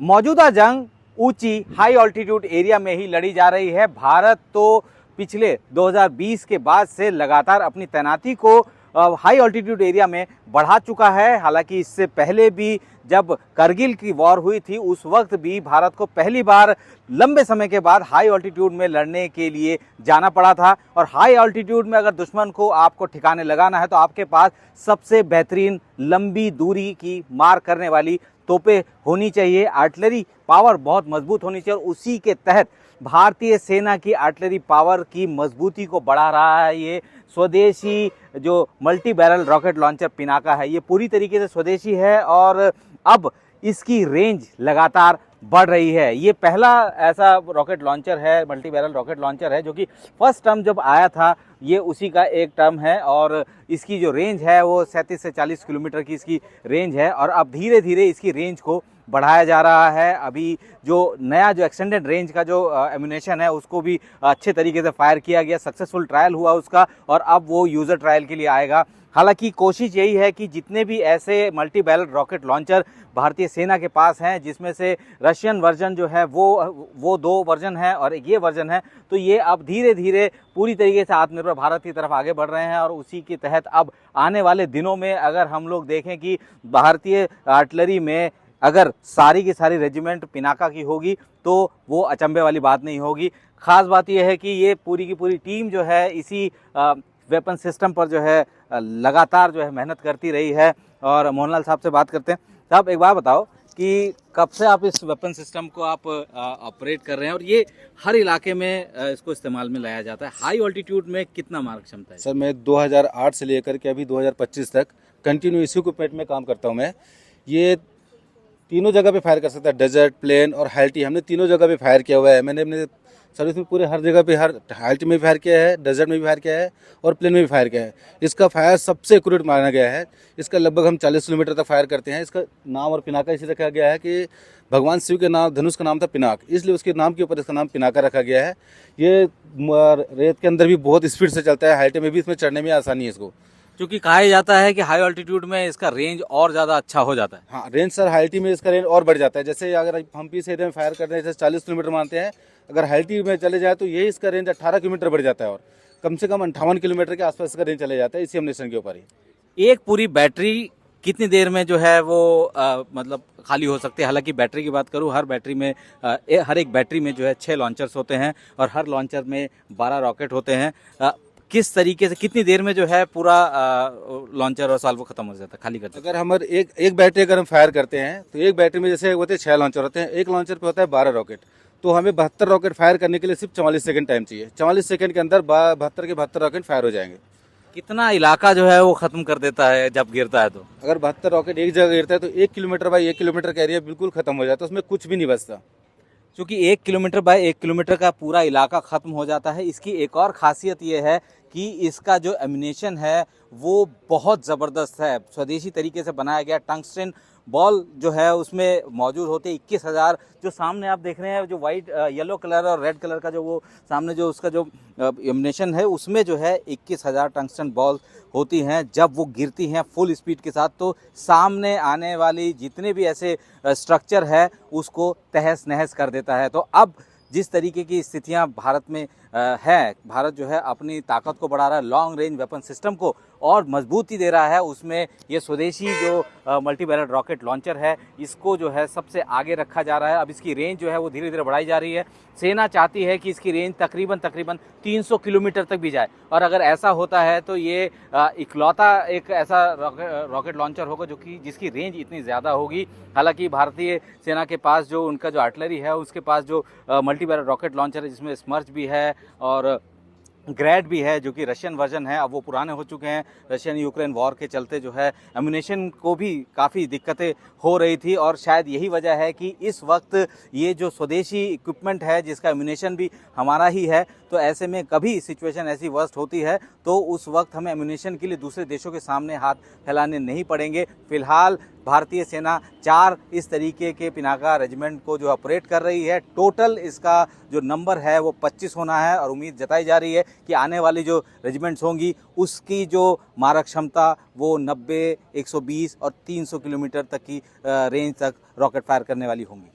मौजूदा जंग ऊंची हाई ऑल्टीट्यूड एरिया में ही लड़ी जा रही है। भारत तो पिछले 2020 के बाद से लगातार अपनी तैनाती को हाई ऑल्टीट्यूड एरिया में बढ़ा चुका है। हालांकि इससे पहले भी जब करगिल की वॉर हुई थी उस वक्त भी भारत को पहली बार लंबे समय के बाद हाई ऑल्टीट्यूड में लड़ने के लिए जाना पड़ा था। और हाई ऑल्टीट्यूड में अगर दुश्मन को आपको ठिकाने लगाना है तो आपके पास सबसे बेहतरीन लंबी दूरी की मार करने वाली तोपें होनी चाहिए। आर्टिलरी पावर बहुत मजबूत होनी चाहिए और उसी के तहत भारतीय सेना की आर्टिलरी पावर की मजबूती को बढ़ा रहा है ये स्वदेशी जो multi barrel rocket launcher Pinaka है। ये पूरी तरीके से स्वदेशी है और अब इसकी रेंज लगातार बढ़ रही है। ये पहला ऐसा रॉकेट लॉन्चर है, मल्टी बैरल रॉकेट लॉन्चर है जो कि फर्स्ट टर्म जब आया था ये उसी का एक टर्म है और इसकी जो रेंज है वो 37 से 40 किलोमीटर की इसकी रेंज है। और अब धीरे धीरे इसकी रेंज को बढ़ाया जा रहा है। अभी जो नया जो एक्सटेंडेड रेंज का जो एम्यूनेशन है उसको भी अच्छे तरीके से फायर किया गया, सक्सेसफुल ट्रायल हुआ उसका और अब वो यूज़र ट्रायल के लिए आएगा। हालांकि कोशिश यही है कि जितने भी ऐसे मल्टी बैरल रॉकेट लॉन्चर भारतीय सेना के पास हैं, जिसमें से रशियन वर्जन जो है वो 2 वर्जन है और ये वर्जन है, तो ये अब धीरे धीरे पूरी तरीके से आत्मनिर्भर भारत की तरफ आगे बढ़ रहे हैं। और उसी के तहत अब आने वाले दिनों में अगर हम लोग देखें कि भारतीय आर्टिलरी में अगर सारी की सारी रेजिमेंट पिनाका की होगी तो वो अचंभे वाली बात नहीं होगी। खास बात यह है कि ये पूरी की पूरी टीम जो है इसी वेपन सिस्टम पर जो है लगातार जो है मेहनत करती रही है। और मोहनलाल साहब से बात करते हैं। साहब एक बात बताओ कि कब से आप इस वेपन सिस्टम को आप ऑपरेट कर रहे हैं और ये हर इलाके में इसको इस्तेमाल में लाया जाता है, हाई ऑल्टीट्यूड में कितना मारक क्षमता है? सर मैं 2008 से लेकर के अभी 2025 तक कंटिन्यू इसी इक्विपमेंट में काम करता हूँ। मैं ये तीनों जगह पे फायर कर सकता है, डेजर्ट, प्लेन और हाइल्टी। हमने तीनों जगह पे फायर किया हुआ है। मैंने अपने सर्विस में पूरे हर जगह पे, हर हाइल्टी में भी फायर किया है, डेजर्ट में भी फायर किया है और प्लेन में भी फायर किया है। इसका फायर सबसे एक्यूरेट माना गया है। इसका लगभग हम 40 किलोमीटर तक फायर करते हैं। इसका नाम और पिनाका इसी रखा गया है कि भगवान शिव के नाम, धनुष का नाम था पिनाक, इसलिए उसके नाम के ऊपर इसका नाम पिनाका रखा गया है। ये रेत के अंदर भी बहुत स्पीड से चलता है, हाइल्टी में भी इसमें चढ़ने में आसानी है इसको। क्योंकि कहा जाता है कि हाई ऑल्टीट्यूड में इसका रेंज और ज़्यादा अच्छा हो जाता है। हाँ, रेंज सर हाइल्टी में इसका रेंज और बढ़ जाता है। जैसे अगर हम पीस एरिया में फायर करते हैं जैसे 40 किलोमीटर मानते हैं, अगर हाइल्टी में चले जाए तो यही इसका रेंज 18 किलोमीटर बढ़ जाता है और कम से कम 58 किलोमीटर के आसपास इसका रेंज चले जाता है इसी एम्यूनेशन के ऊपर ही। एक पूरी बैटरी कितनी देर में जो है वो मतलब खाली हो सकती है? हालांकि बैटरी की बात करूं, हर बैटरी में हर एक बैटरी में जो है 6 लॉन्चर्स होते हैं और हर लॉन्चर में 12 रॉकेट होते हैं। किस तरीके से कितनी देर में जो है पूरा लॉन्चर और साल्वो खत्म हो जाता है, खाली करते हैं? अगर हमारे एक बैटरी अगर हम फायर करते हैं तो एक बैटरी में जैसे होते हैं 6 लॉन्चर होते हैं, एक लॉन्चर पे होता है 12 रॉकेट, तो हमें 72 रॉकेट फायर करने के लिए सिर्फ 44 सेकंड टाइम चाहिए। 44 सेकंड के अंदर 72 के 72 रॉकेट फायर हो जाएंगे। कितना इलाका जो है वो खत्म कर देता है जब गिरता है? तो अगर 72 रॉकेट एक जगह गिरता है तो 1 किलोमीटर बाई 1 किलोमीटर का एरिया बिल्कुल खत्म हो जाता है, उसमें कुछ भी नहीं बचता। क्योंकि 1 किलोमीटर बाय 1 किलोमीटर का पूरा इलाका खत्म हो जाता है। इसकी एक और खासियत ये है कि इसका जो एम्यूनेशन है वो बहुत ज़बरदस्त है, स्वदेशी तरीके से बनाया गया। टंगस्टन बॉल जो है उसमें मौजूद होते 21,000। जो सामने आप देख रहे हैं जो वाइट येलो कलर और रेड कलर का जो वो सामने जो उसका जो एम्यूनेशन है उसमें जो है 21,000 टंगस्टन बॉल होती हैं। जब वो गिरती हैं फुल स्पीड के साथ तो सामने आने वाली जितने भी ऐसे स्ट्रक्चर है उसको तहस नहस कर देता है। तो अब जिस तरीके की स्थितियां भारत में है, भारत जो है अपनी ताकत को बढ़ा रहा है, लॉन्ग रेंज वेपन सिस्टम को और मजबूती दे रहा है, उसमें ये स्वदेशी जो मल्टी बैरल रॉकेट लॉन्चर है इसको जो है सबसे आगे रखा जा रहा है। अब इसकी रेंज जो है वो धीरे धीरे बढ़ाई जा रही है। सेना चाहती है कि इसकी रेंज तकरीबन 300 किलोमीटर तक भी जाए और अगर ऐसा होता है तो ये इकलौता एक ऐसा रॉकेट लॉन्चर होगा जो कि जिसकी रेंज इतनी ज़्यादा होगी। हालांकि भारतीय सेना के पास जो उनका जो आर्टिलरी है उसके पास जो मल्टी बैरल रॉकेट लॉन्चर है जिसमें स्मर्च भी है और ग्रैड भी है जो कि रशियन वर्जन है, अब वो पुराने हो चुके हैं। रशियन यूक्रेन वॉर के चलते जो है एम्यूनेशन को भी काफ़ी दिक्कतें हो रही थी और शायद यही वजह है कि इस वक्त ये जो स्वदेशी इक्विपमेंट है जिसका एम्यूनेशन भी हमारा ही है, तो ऐसे में कभी सिचुएशन ऐसी वर्स्ट होती है तो उस वक्त हमें एम्यूनेशन के लिए दूसरे देशों के सामने हाथ फैलाने नहीं पड़ेंगे। फिलहाल भारतीय सेना 4 इस तरीके के पिनाका रेजिमेंट को जो ऑपरेट कर रही है। टोटल इसका जो नंबर है वो 25 होना है और उम्मीद जताई जा रही है कि आने वाली जो रेजिमेंट्स होंगी उसकी जो मारक क्षमता वो 90, 120 और 300 किलोमीटर तक की रेंज तक रॉकेट फायर करने वाली होंगी।